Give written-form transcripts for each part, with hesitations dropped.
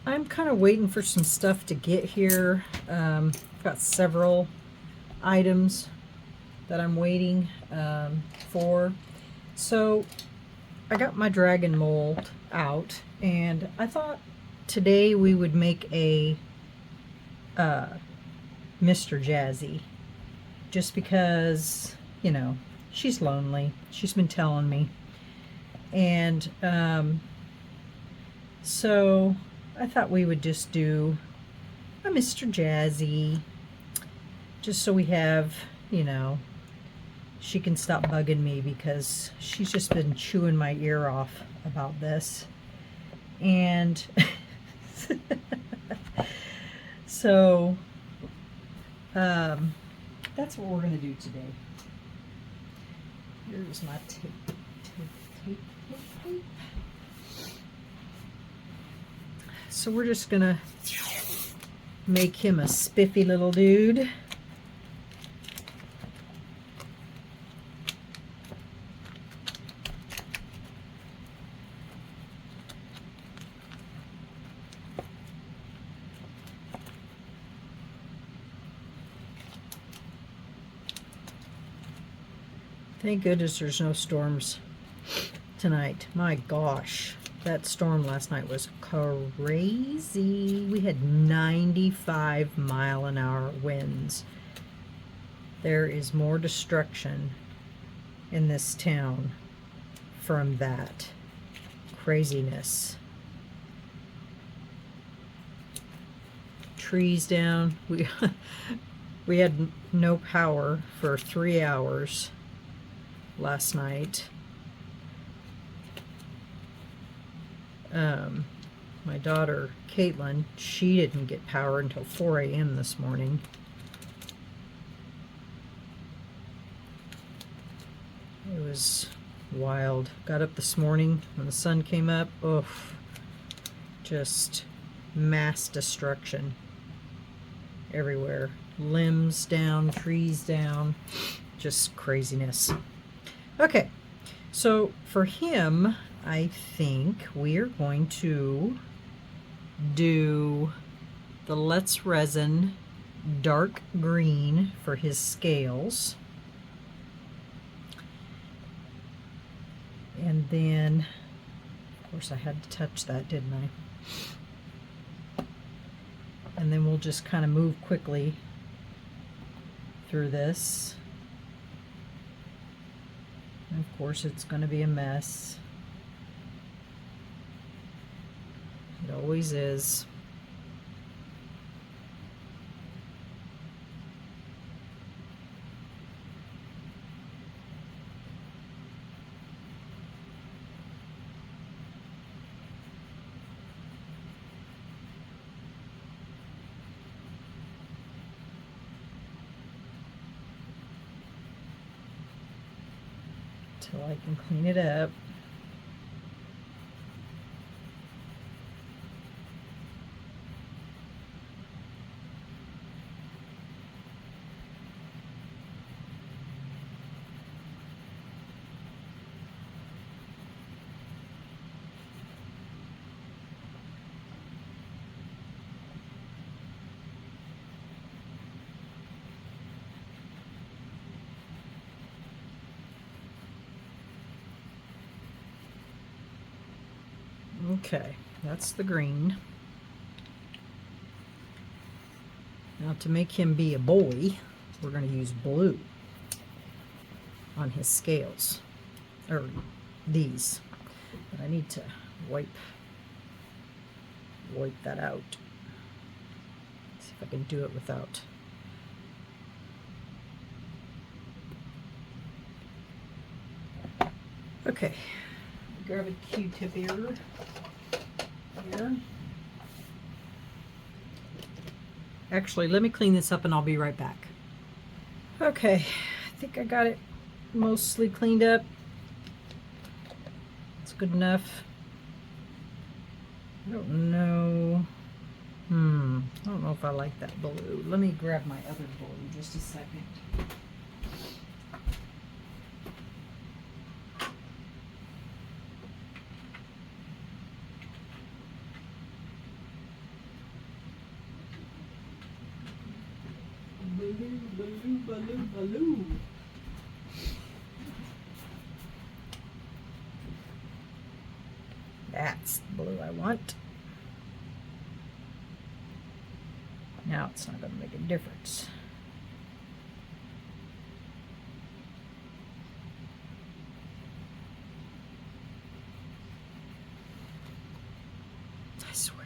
I'm kind of waiting for some stuff to get here. I've got several items that I'm waiting for. So I got my dragon mold out, and I thought today we would make a Mr. Jazzy, just because, you know, she's lonely. She's been telling me. And so I thought we would just do a Mr. Jazzy, just so we have, you know, she can stop bugging me because she's just been chewing my ear off about this. And so that's what we're going to do today. Here's my tape. So we're just going to make him a spiffy little dude. Thank goodness there's no storms tonight. My gosh, that storm last night was crazy. We had 95-mile-an-hour winds. There is more destruction in this town from that craziness. Trees down. We had no power for 3 hours last night. My daughter Caitlin, she didn't get power until 4 a.m. this morning. It was wild. Got up this morning when the sun came up. Oh, just mass destruction everywhere. Limbs down, trees down, just craziness. Okay, so for him, I think we are going to do the Let's Resin dark green for his scales. And then, of course, I had to touch that, didn't I? And then we'll just kind of move quickly through this. And of course, it's going to be a mess. It always is. Till I can clean it up. Okay, that's the green. Now to make him be a boy, we're going to use blue on his scales, or these. But I need to wipe that out. See if I can do it without. Okay, grab a Q-tip here. Actually, let me clean this up and I'll be right back. Okay, I think I got it mostly cleaned up. It's good enough. I don't know. I don't know if I like that blue. Let me grab my other blue just a second. baloo, baloo. That's the blue I want. Now it's not going to make a difference. I swear.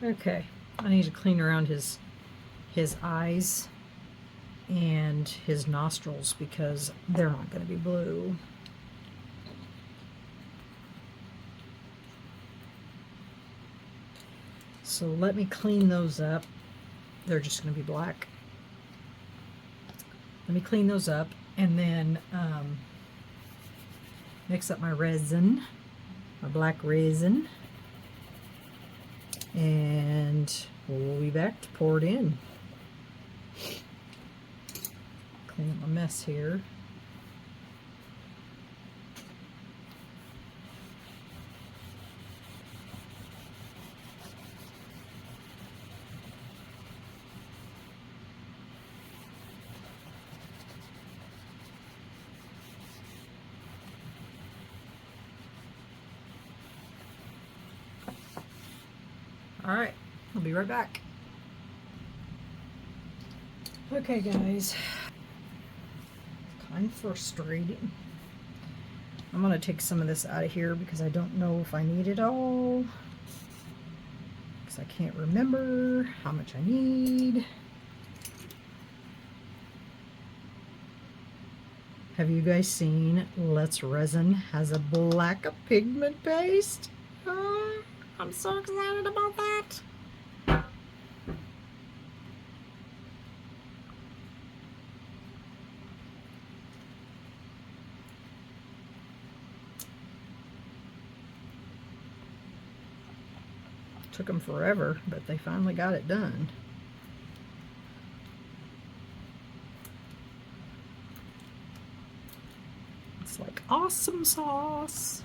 Okay, I need to clean around his eyes and his nostrils because they're not going to be blue. So let me clean those up. They're just going to be black. Let me clean those up and then mix up my resin, my black resin, and we'll be back to pour it in. Clean up my mess here. All right, I'll be right back. Okay, guys, kind of frustrating. I'm gonna take some of this out of here because I don't know if I need it all, because I can't remember how much I need. Have you guys seen Let's Resin has a black pigment paste? I'm so excited about that. Took them forever, but they finally got it done. It's like awesome sauce.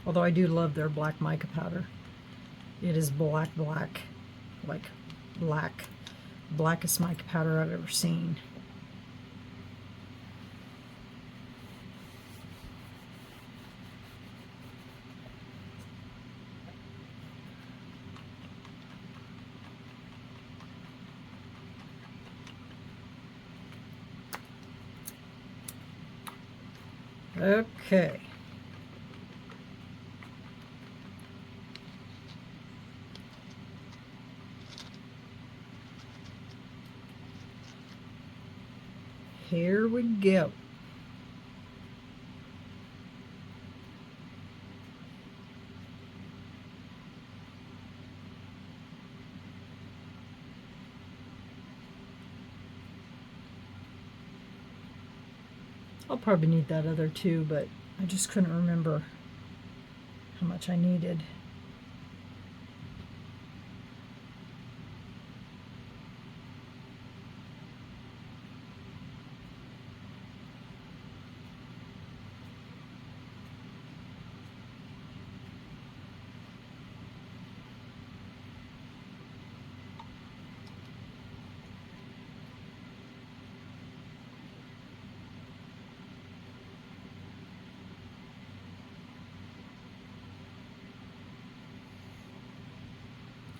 Although I do love their black mica powder. It is black, like blackest mica powder I've ever seen. Okay. Here we go. I'll probably need that other too, but I just couldn't remember how much I needed.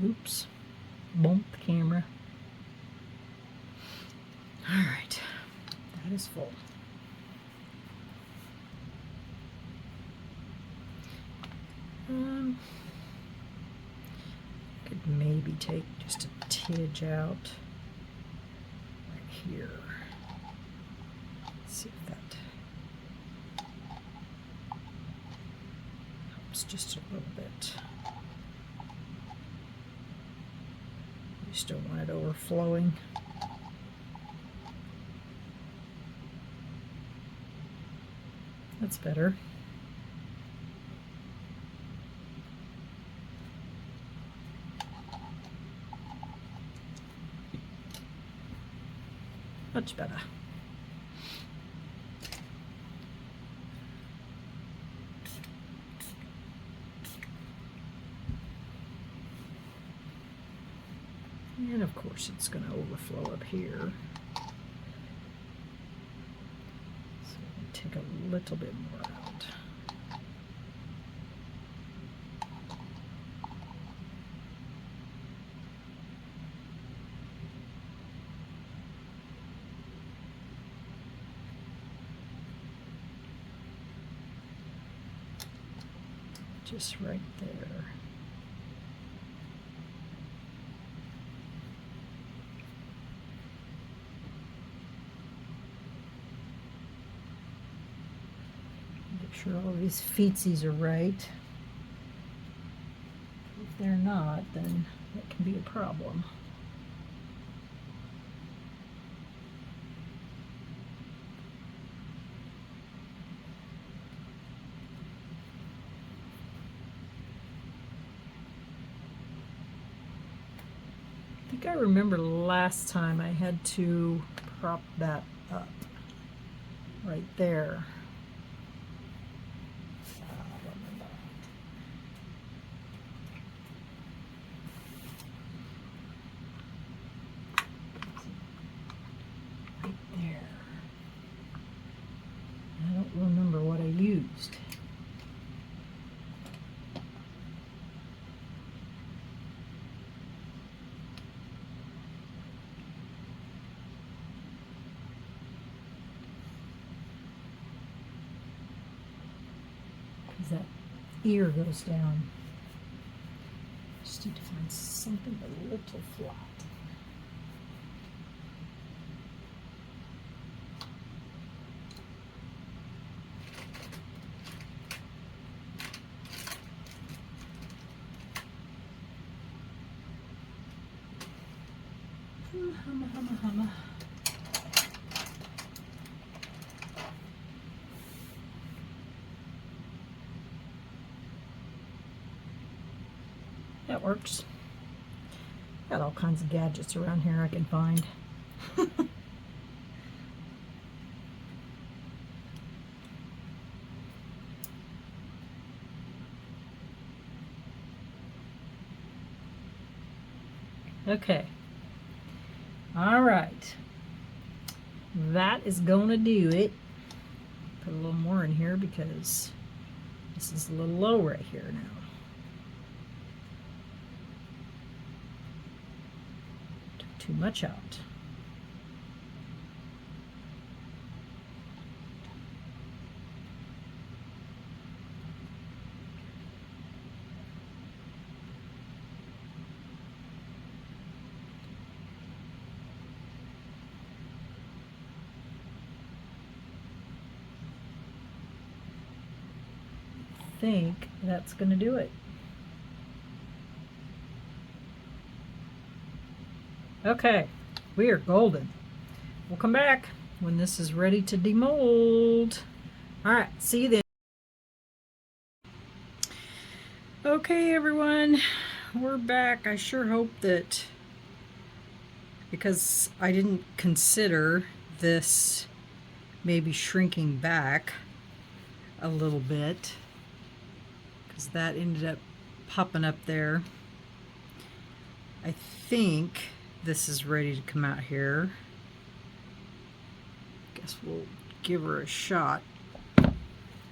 Oops, bumped the camera. All right, that is full. Could maybe take just a tidge out right here. Let's see if that helps just a little bit. You just don't want it overflowing. That's better. Much better. And of course it's going to overflow up here. So take a little bit more out. Just right there. Make sure all these feetsies are right. If they're not, then that can be a problem. I remember last time I had to prop that up right there. Right there. I don't remember what I used. That ear goes down. Just need to find something a little flat. Humma. That works. Got all kinds of gadgets around here I can find. Okay. All right. That is gonna do it. Put a little more in here because this is a little low right here now. Too much out. I think that's going to do it. Okay, we are golden. We'll come back when this is ready to demold. All right, see you then. Okay, everyone, we're back. I sure hope that, because I didn't consider this maybe shrinking back a little bit, because that ended up popping up there. I think this is ready to come out here. Guess we'll give her a shot. I'm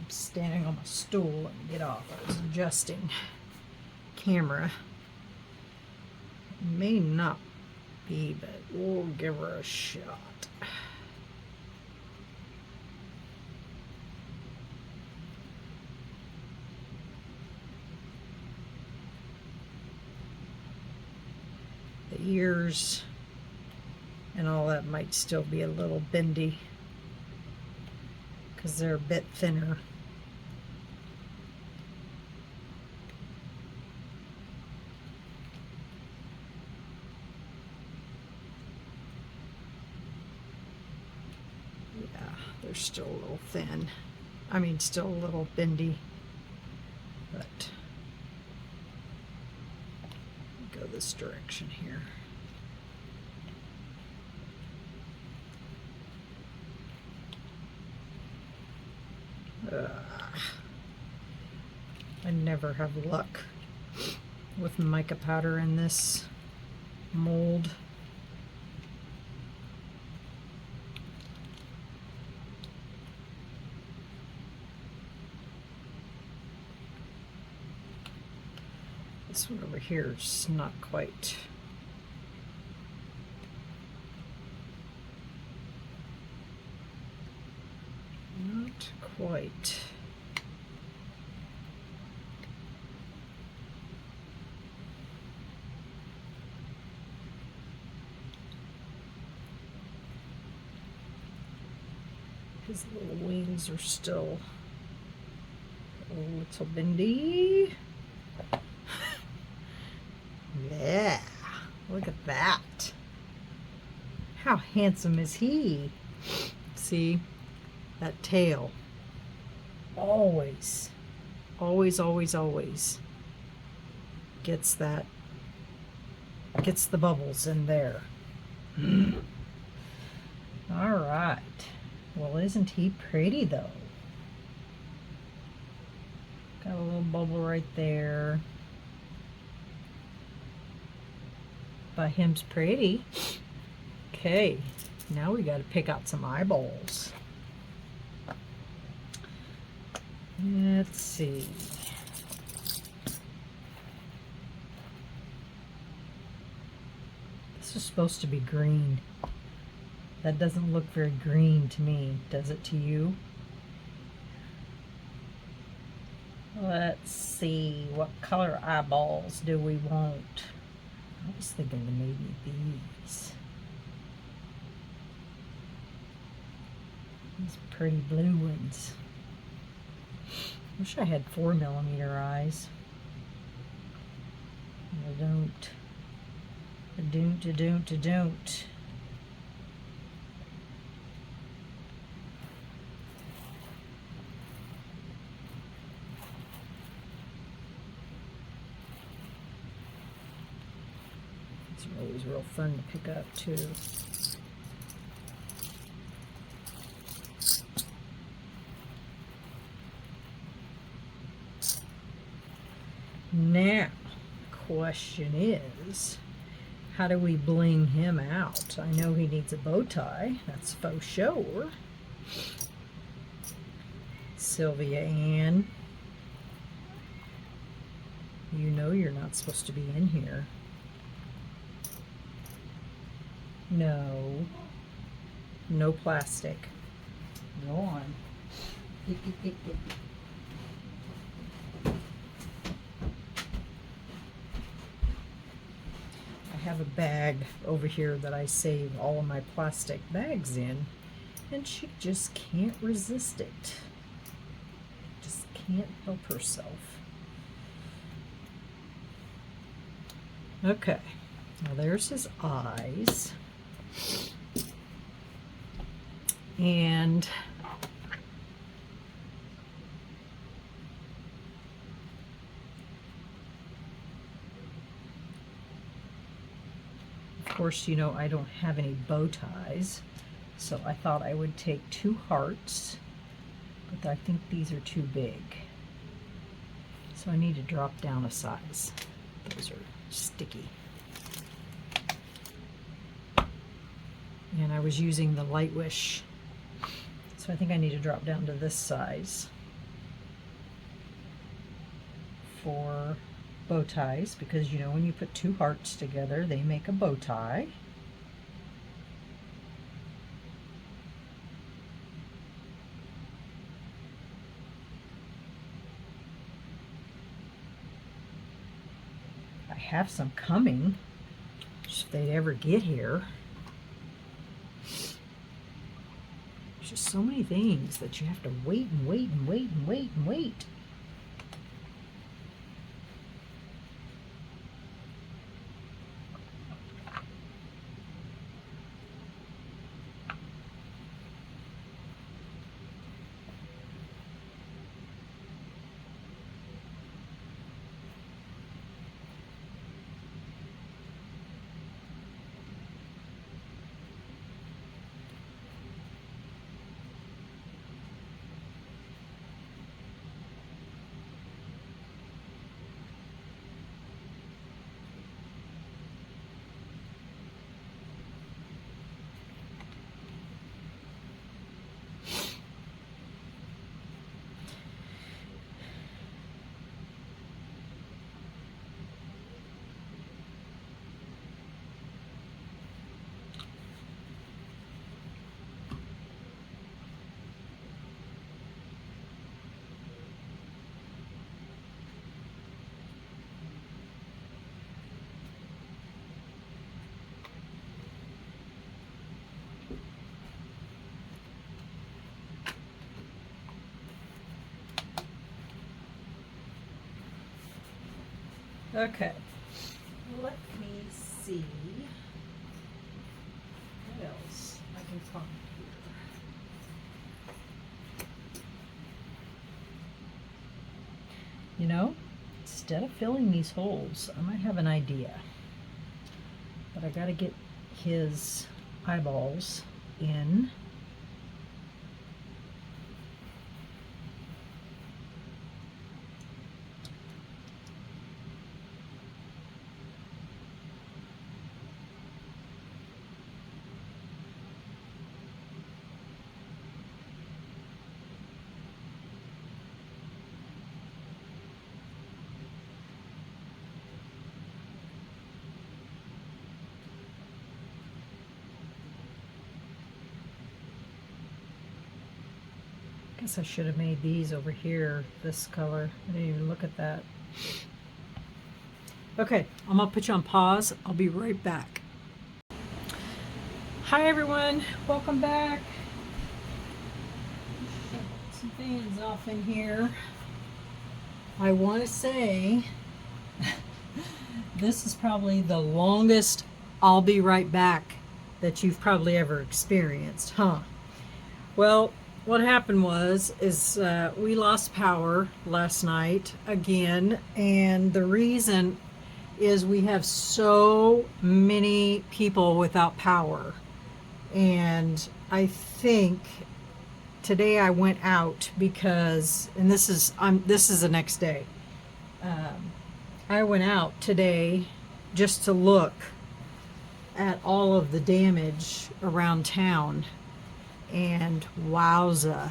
standing on my stool. Let me get off. I was adjusting camera. It may not be, but we'll give her a shot. The ears and all that might still be a little bendy because they're a bit thinner. Yeah, they're still a little thin. I mean, still a little bendy, but go this direction here. I never have luck with mica powder in this mold. This one over here is not quite. Not quite. His little wings are still a little bendy. Yeah, look at that. How handsome is he? See, that tail. Always, always, always, always gets that, gets the bubbles in there. All right. Well, isn't he pretty though? Got a little bubble right there. By him's pretty. Okay, now we got to pick out some eyeballs. Let's see. This is supposed to be green. That doesn't look very green to me. Does it to you? Let's see. What color eyeballs do we want? I was thinking maybe these. These pretty blue ones. Wish I had 4mm eyes. I don't. I don't. It's always real fun to pick up too. Now, the question is, how do we bling him out? I know he needs a bow tie. That's faux sure. Sylvia Ann, you know you're not supposed to be in here. No. No plastic. Go on. I have a bag over here that I save all of my plastic bags in, and she just can't resist it. Just can't help herself. Okay, now there's his eyes. And of course, you know, I don't have any bow ties, so I thought I would take 2 hearts, but I think these are too big. So I need to drop down a size. Those are sticky. And I was using the Light Wish, so I think I need to drop down to this size for bow ties, because you know when you put 2 hearts together they make a bow tie. I have some coming, if they'd ever get here. There's just so many things that you have to wait and wait and wait and wait and wait. Okay, let me see what else I can find here. You know, instead of filling these holes, I might have an idea. But I gotta get his eyeballs in. Guess I should have made these over here this color. I didn't even look at that. Okay, I'm gonna put you on pause. I'll be right back. Hi everyone, welcome back. Shut some fans off in here. I want to say this is probably the longest I'll be right back that you've probably ever experienced, huh? Well, what happened is we lost power last night again, and the reason is we have so many people without power. And I think today I went out because, and this is the next day. I went out today just to look at all of the damage around town. And wowza,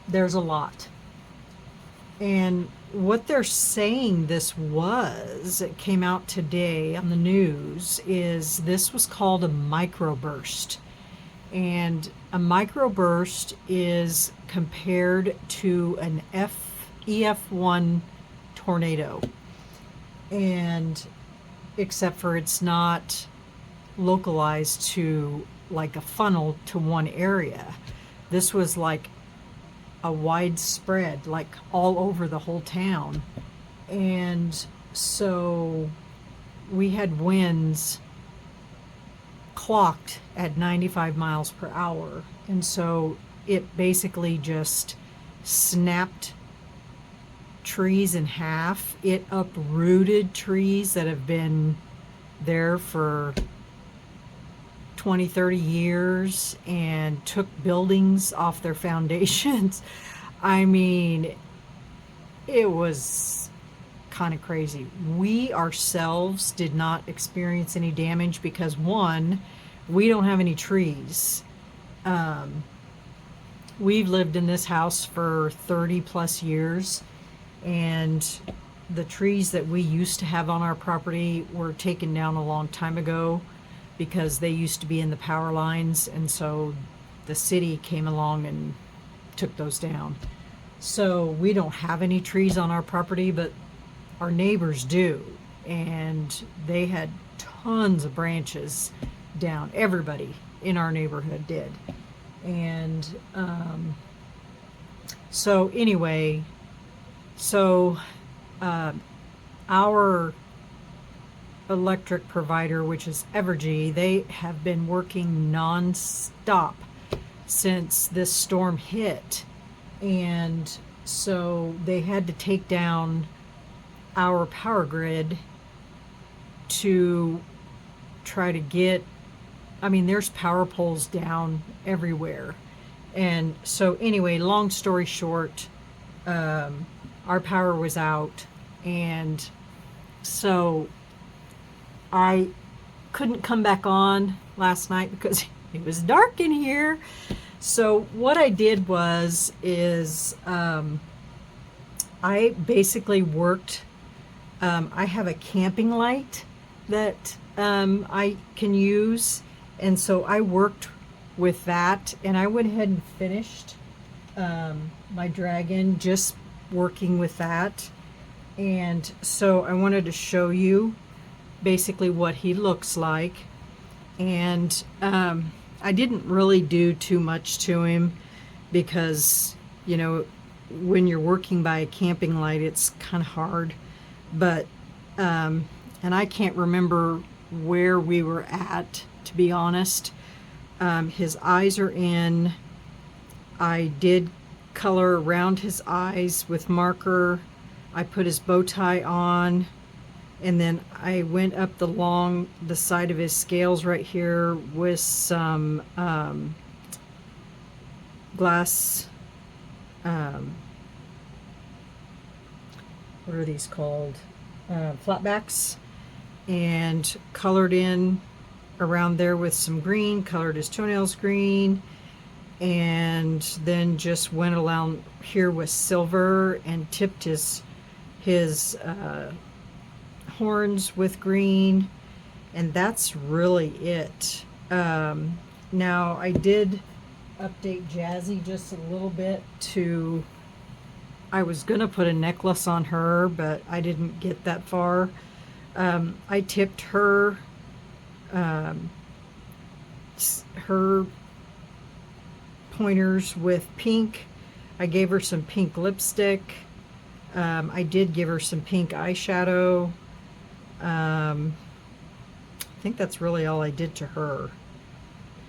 there's a lot. And what they're saying this was, it came out today on the news, is this was called a microburst. And a microburst is compared to an EF1 tornado. And except for it's not localized to like a funnel to one area. This was like a widespread, like all over the whole town. And so we had winds clocked at 95 miles per hour. And so it basically just snapped trees in half. It uprooted trees that have been there for 20, 30 years and took buildings off their foundations. I mean, it was kind of crazy. We ourselves did not experience any damage because, one, we don't have any trees. We've lived in this house for 30 plus years, and the trees that we used to have on our property were taken down a long time ago because they used to be in the power lines, and so the city came along and took those down. So we don't have any trees on our property, but our neighbors do, and they had tons of branches down. Everybody in our neighborhood did. And so anyway, our electric provider, which is Evergy, they have been working non-stop since this storm hit. And so they had to take down our power grid to try to get, I mean, there's power poles down everywhere. And so anyway, long story short, our power was out, and so I couldn't come back on last night because it was dark in here. So what I did is I basically worked, I have a camping light that I can use, and so I worked with that, and I went ahead and finished my dragon just working with that. And so I wanted to show you basically what he looks like. And I didn't really do too much to him because, you know, when you're working by a camping light, it's kind of hard. But and I can't remember where we were at, to be honest. His eyes are in. I did color around his eyes with marker. I put his bow tie on, and then I went up the side of his scales right here with some glass, what are these called? Flatbacks, and colored in around there with some green, colored his toenails green, and then just went around here with silver and tipped his horns with green, and that's really it. Now I did update Jazzy just a little bit to, I was gonna put a necklace on her, but I didn't get that far. I tipped her her pointers with pink. I gave her some pink lipstick. I did give her some pink eyeshadow. I think that's really all I did to her.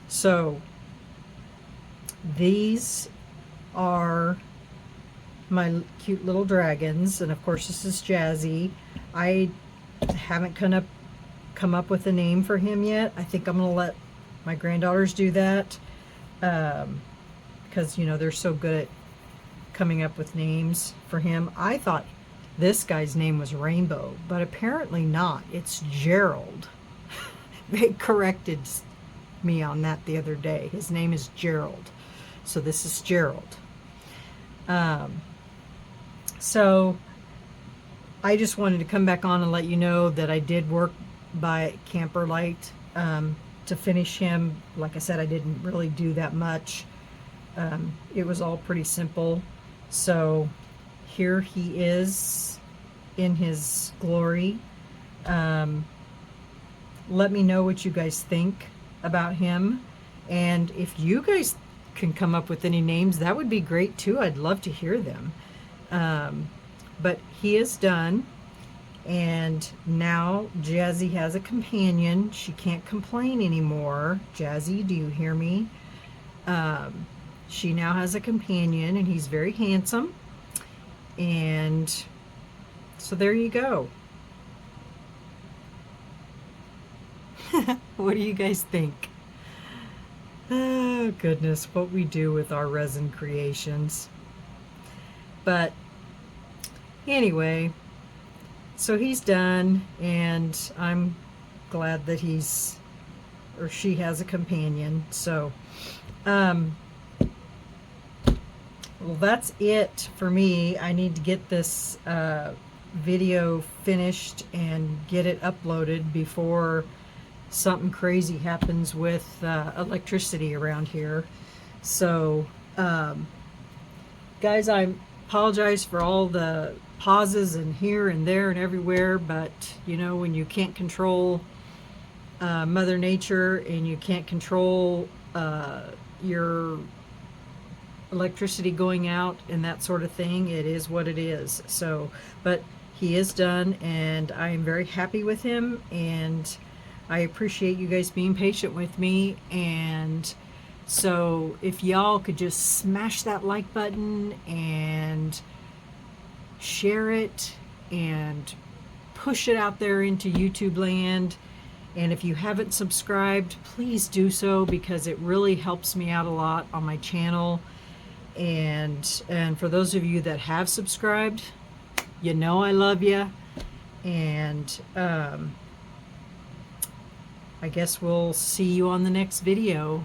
So these are my cute little dragons, and of course this is Jazzy. I haven't come up with a name for him yet. I think I'm gonna let my granddaughters do that, because you know they're so good at coming up with names for him. I thought this guy's name was Rainbow, but apparently not. It's Gerald. They corrected me on that the other day. His name is Gerald. So this is Gerald. So I just wanted to come back on and let you know that I did work by camper light to finish him. Like I said, I didn't really do that much. It was all pretty simple. So here he is in his glory. Let me know what you guys think about him, and if you guys can come up with any names, that would be great too. I'd love to hear them. But he is done, And now Jazzy has a companion. She can't complain anymore. Jazzy, do you hear me? She now has a companion, and he's very handsome. And so there you go. What do you guys think? Oh, goodness, what we do with our resin creations. But anyway, so he's done, and I'm glad that he's, or she has a companion. So, well, that's it for me. I need to get this video finished and get it uploaded before something crazy happens with electricity around here. So, guys, I apologize for all the pauses and here and there and everywhere, but you know, when you can't control Mother Nature and you can't control your electricity going out and that sort of thing, it is what it is. So, but he is done, and I am very happy with him, and I appreciate you guys being patient with me. And so if y'all could just smash that like button and share it and push it out there into YouTube land. And if you haven't subscribed, please do so, because it really helps me out a lot on my channel. And for those of you that have subscribed, you know I love you. And I guess we'll see you on the next video.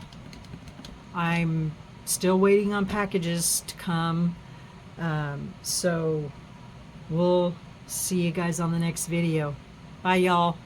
I'm still waiting on packages to come. So we'll see you guys on the next video. Bye, y'all.